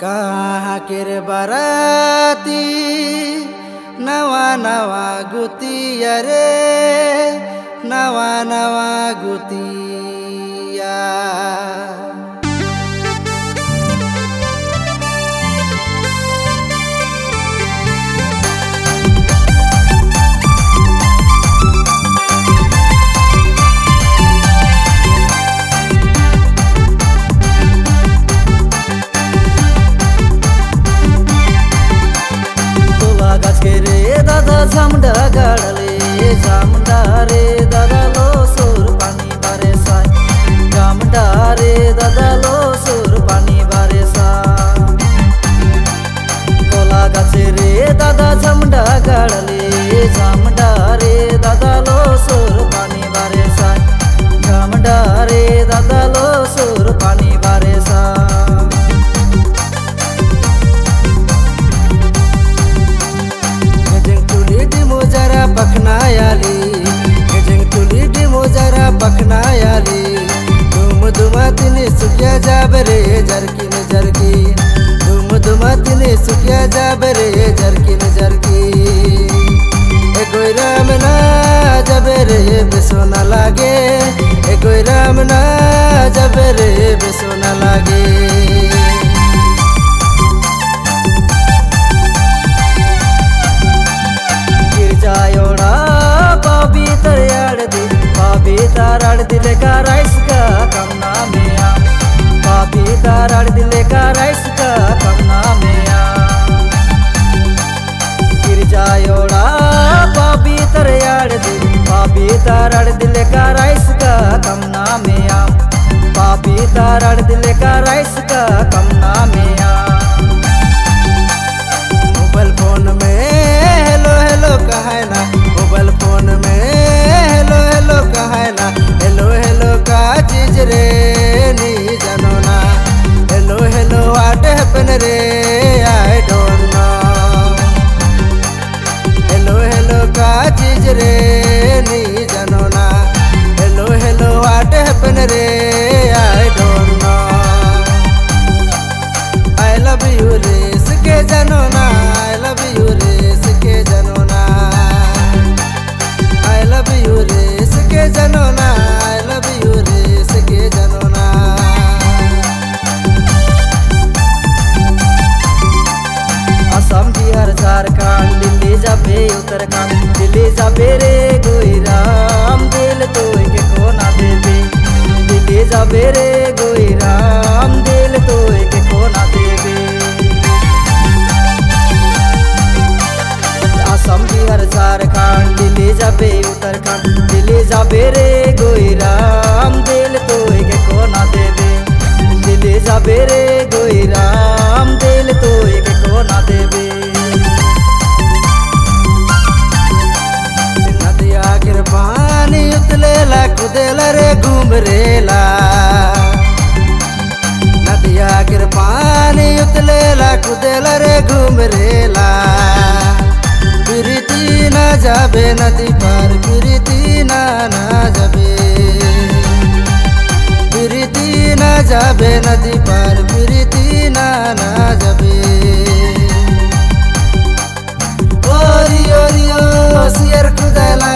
कहाँ के बराती नवा नवा गुतिया रे नवा नवा गुतिया। झामडा गाडले झामडा रे दादा लो सोर पानी बारे साय झामडा रे दादा लो सोर पानी बारे साय कोला गाছে रे दादा झामडा गाडले झामडा रे दादा लो सोर पानी बारे साय झामडा रे दादा लो सोर पानी बारे साय। पखनायाली गजंग तुली डिमो जरा पखनायाली धूम धुमा तिने सुखिया जाबरे जरकिन जरकी धूम धुमा तिने सुखिया जाबरे जरकिन जरकी ए कोई राम ना जबरे बेसोना लागे ए कोई राम ना जबरे बेसोना लागे। ताराड़ दिले का राइस का कमना में आ पापी ताराड़ दिले का राइस का कमना में आ गिर जायोड़ा पापी ताराड़ दिले का राइस का कमना में आ पापी ताराड़ दिले का राइस का कमना में आ। मोबाइल फोन में हेलो हेलो कहे ना मोबाइल फोन में हेलो हेलो कहे ना हेलो हेलो का चीज रे नी जानो ना हेलो हेलो व्हाट हैपन रे I don't know hello hello का चीज रे नी जानो ना हेलो हेलो व्हाट हैपन रे I don't know I love you रे सके जानो ना आई लव यू रे सके जानो ना आई लव यू रे सके जानो ना आई लव यू रे सके जानो ना। असम बिहार झारखंड दिल्ली जाबे उत्तराखंड दिल्ली जाबे रे गोई राम दिल तो के कोना देबे दिल्ली जाबे रे गोई राम दिल तो के कोना देबे। असम बिहार झारखंड दिल्ली जाबे उत्तराखंड दिल्ली जाबे रे गोई राम दिल तो के कोना देबे दिल्ली जाबे रे गोई राम दिल तो के कोना देबे। नदिया गिर पानी उतलेला कुदेला रे घूमरेला नदिया गिर पानी उतलेला कुदेला रे घूमरेला प्रीति ना जाबे नदी पार प्रीति ना जाबे प्रीति ना जाबे नदी पार प्रीति ना जाबे। ओरी ओरी ओ सियर कुदेला